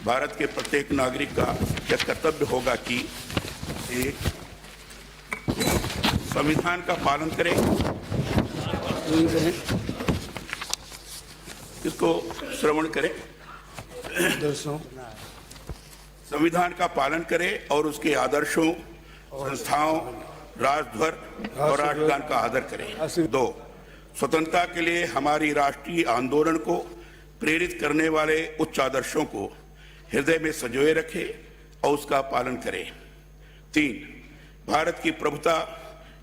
भारत के प्रत्येक नागरिक का यह कर्तव्य होगा कि एक संविधान का पालन करें, इसको श्रवण करें, संविधान का पालन करें और उसके आदर्शों, संस्थाओं, राष्ट्रध्वज और राष्ट्रगान का आदर करें। 2, स्वतंत्रता के लिए हमारी राष्ट्रीय आंदोलन को प्रेरित करने वाले उच्च आदर्शों को हृदय में संजोए रखें और उसका पालन करें। 3, भारत की प्रभुता,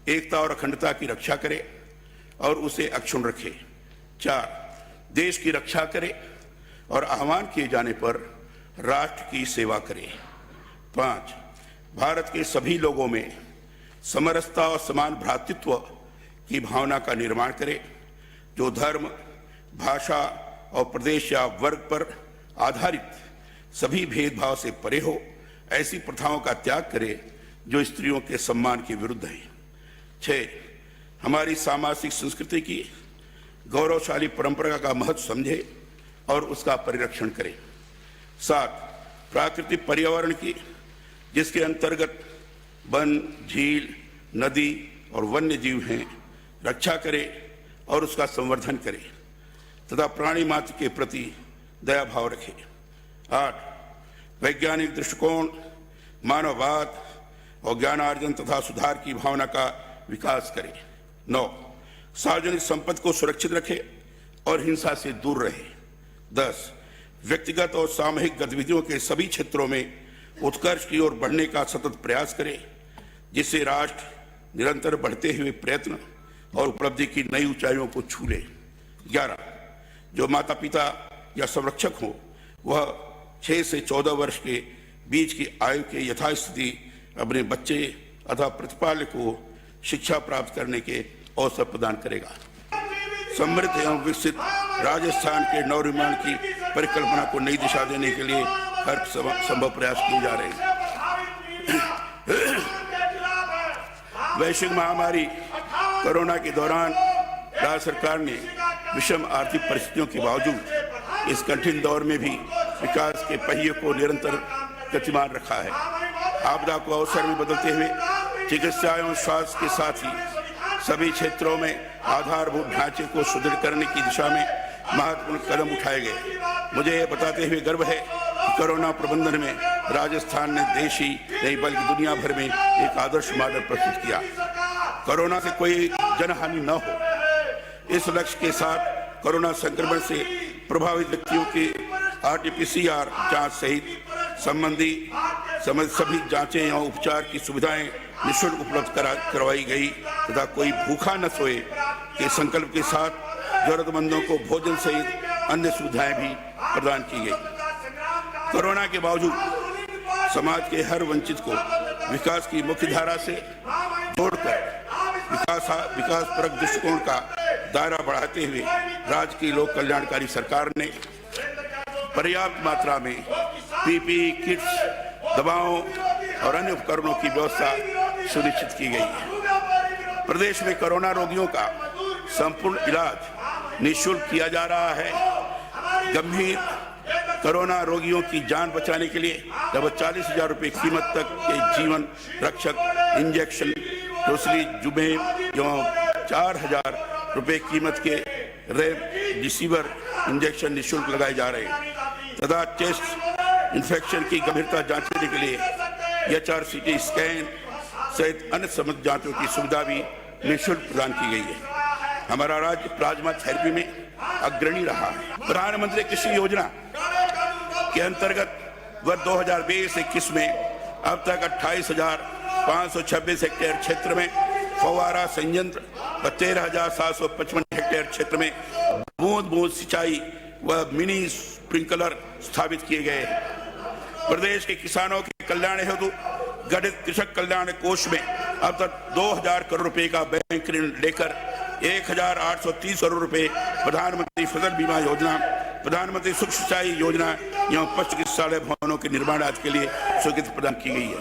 एकता और अखंडता की रक्षा करें और उसे अक्षुण्ण रखें। 4, देश की रक्षा करें और आह्वान किए जाने पर राष्ट्र की सेवा करें। 5, भारत के सभी लोगों में समरसता और समान भ्रातृत्व की भावना का निर्माण करें, जो धर्म, भाषा और प्रदेश या वर्ग पर आधारित सभी भेदभाव से परे हो। ऐसी प्रथाओं का त्याग करे जो स्त्रियों के सम्मान के विरुद्ध है। 6, हमारी सामाजिक संस्कृति की गौरवशाली परंपरा का महत्व समझे और उसका परिरक्षण करें। 7, प्राकृतिक पर्यावरण की, जिसके अंतर्गत वन, झील, नदी और वन्य जीव हैं, रक्षा करें और उसका संवर्धन करें तथा प्राणी मात्र के प्रति दया भाव रखें। 8, वैज्ञानिक दृष्टिकोण, मानववाद और ज्ञानार्जन तथा सुधार की भावना का विकास करें। 9, सार्वजनिक संपत्ति को सुरक्षित रखें और हिंसा से दूर रहे। 10, व्यक्तिगत और सामूहिक गतिविधियों के सभी क्षेत्रों में उत्कर्ष की ओर बढ़ने का सतत प्रयास करें, जिससे राष्ट्र निरंतर बढ़ते हुए प्रयत्न और उपलब्धि की नई ऊंचाइयों को छू ले। 11, जो माता पिता या संरक्षक हो वह 6 से 14 वर्ष के बीच की आयु के यथास्थिति अपने बच्चे अथवा प्रतिपालक को शिक्षा प्राप्त करने के अवसर प्रदान करेगा। समृद्ध एवं विकसित राजस्थान के नवनिर्माण की परिकल्पना को नई दिशा देने के लिए हर संभव प्रयास किए जा रहे हैं। वैश्विक महामारी कोरोना के दौरान राज्य सरकार ने विषम आर्थिक परिस्थितियों के बावजूद इस कठिन दौर में भी विकास के पहिए को निरंतर गतिमान रखा है। आपदा को अवसर में बदलते हुए चिकित्सा एवं स्वास्थ्य के साथ ही सभी क्षेत्रों में आधारभूत ढांचे को सुदृढ़ करने की दिशा में महत्वपूर्ण कदम उठाए गए। मुझे यह बताते हुए गर्व है कि कोरोना प्रबंधन में राजस्थान ने देश ही नहीं बल्कि दुनिया भर में एक आदर्श मॉडल प्रस्तुत किया। कोरोना से कोई जनहानि न हो, इस लक्ष्य के साथ कोरोना संक्रमण से प्रभावित व्यक्तियों की RT-PCR जांच सहित संबंधित सभी जांचें एवं उपचार की सुविधाएं निःशुल्क उपलब्ध करवाई गई तथा कोई भूखा न सोए के संकल्प के साथ जरूरतमंदों को भोजन सहित अन्य सुविधाएं भी प्रदान की गई। कोरोना के बावजूद समाज के हर वंचित को विकास की मुख्य धारा से जोड़कर विकासपरक दृष्टिकोण का दायरा बढ़ाते हुए राज्य की लोक कल्याणकारी सरकार ने पर्याप्त मात्रा में PPE किट्स, दवाओं और अन्य उपकरणों की व्यवस्था सुनिश्चित की गई है। प्रदेश में कोरोना रोगियों का संपूर्ण इलाज निःशुल्क किया जा रहा है। गंभीर कोरोना रोगियों की जान बचाने के लिए लगभग 40,000 रुपये कीमत तक के जीवन रक्षक इंजेक्शन, टोसिलीजुमेब एवं 4,000 रुपये कीमत के रेमडेसिविर इंजेक्शन निःशुल्क लगाए जा रहे हैं तथा चेस्ट इन्फेक्शन की गंभीरता जांचने के लिए HRCT स्कैन सहित अन्य समग्र जांचों की सुविधा भी निःशुल्क प्रदान की गई है। हमारा राज्य प्लाज्मा थेरेपी में अग्रणी रहा है। प्रधानमंत्री कृषि योजना के अंतर्गत वर्ष 2020-21 में अब तक 28,526 हेक्टेयर क्षेत्र में फव्वारा संयंत्र व 13,755 हेक्टेयर क्षेत्र में बूंद बूंद सिंचाई व मिनी स्प्रिंकलर स्थापित किए गए। प्रदेश के किसानों के कल्याण हेतु गठित कृषक कल्याण कोष में अब तक 2,000 करोड़ रुपए का बैंक ऋण लेकर 1,830 करोड़ रुपए प्रधानमंत्री फसल बीमा योजना, प्रधानमंत्री सूक्ष्म सिंचाई योजना एवं पशु चिकित्सालय भवनों के निर्माण आदि के लिए स्वीकृति प्रदान की गई है।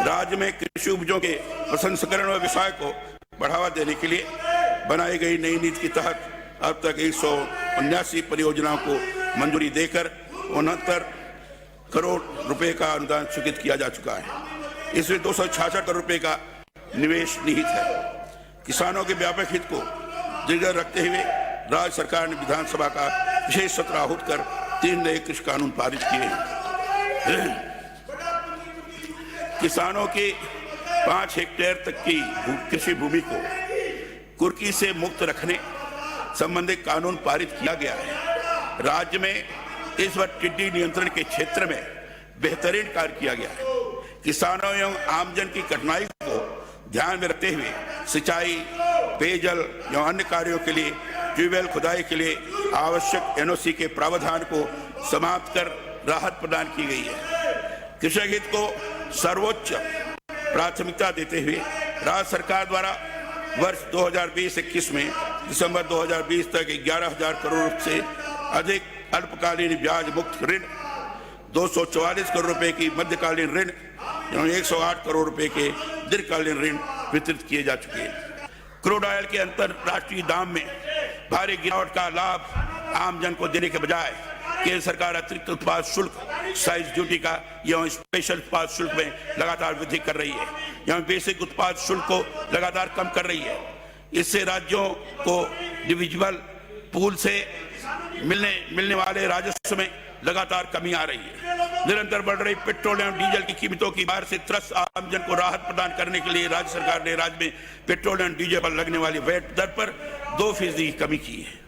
राज्य में कृषि उपजों के प्रसंस्करण व व्यवसाय को बढ़ावा देने के लिए बनाई गई नई नीति के तहत अब तक 179 परियोजनाओं को मंजूरी देकर 69 करोड़ रुपए का अनुदान स्वीकृत किया जा चुका है। इसमें 266 करोड़ रुपए का निवेश निहित है। किसानों के व्यापक हित को दृढ़ रखते हुए राज्य सरकार ने विधानसभा का विशेष सत्र आहूत कर 3 नए कृषि कानून पारित किए हैं। किसानों के 5 हेक्टेयर तक की कृषि भूमि को कुर्की से मुक्त रखने संबंधित कानून पारित किया गया है। राज्य में इस बार टिड्डी नियंत्रण के क्षेत्र में बेहतरीन कार्य किया गया है। किसानों एवं आमजन की कठिनाई को ध्यान में रखते हुए सिंचाई, पेयजल एवं अन्य कार्यों के लिए ट्यूबवेल खुदाई के लिए आवश्यक एनओसी के प्रावधान को समाप्त कर राहत प्रदान की गई है। कृषक हित को सर्वोच्च प्राथमिकता देते हुए राज्य सरकार द्वारा वर्ष 2020-21 में दिसंबर 2020 तक 11,000 करोड़ से अधिक अल्पकालीन ब्याज मुक्त ऋण, 244 करोड़ रुपए की मध्यकालीन ऋण एवं 108 करोड़ रुपए के दीर्घकालीन ऋण वितरित किए जा चुके हैं। क्रूड ऑयल के अंतरराष्ट्रीय दाम में भारी गिरावट का लाभ आमजन को देने के बजाय केंद्र सरकार अतिरिक्त उत्पाद शुल्क, एक्साइज ड्यूटी का एवं स्पेशल उत्पाद शुल्क में लगातार वृद्धि कर रही है एवं बेसिक उत्पाद शुल्क को लगातार कम कर रही है। इससे राज्यों को डिविजिबल पूल से मिलने वाले राजस्व में लगातार कमी आ रही है। निरंतर बढ़ रही पेट्रोल एवं डीजल की कीमतों की मार से त्रस्त आमजन को राहत प्रदान करने के लिए राज्य सरकार ने राज्य में पेट्रोल एवं डीजल पर लगने वाली वैट दर पर 2% की कमी की है।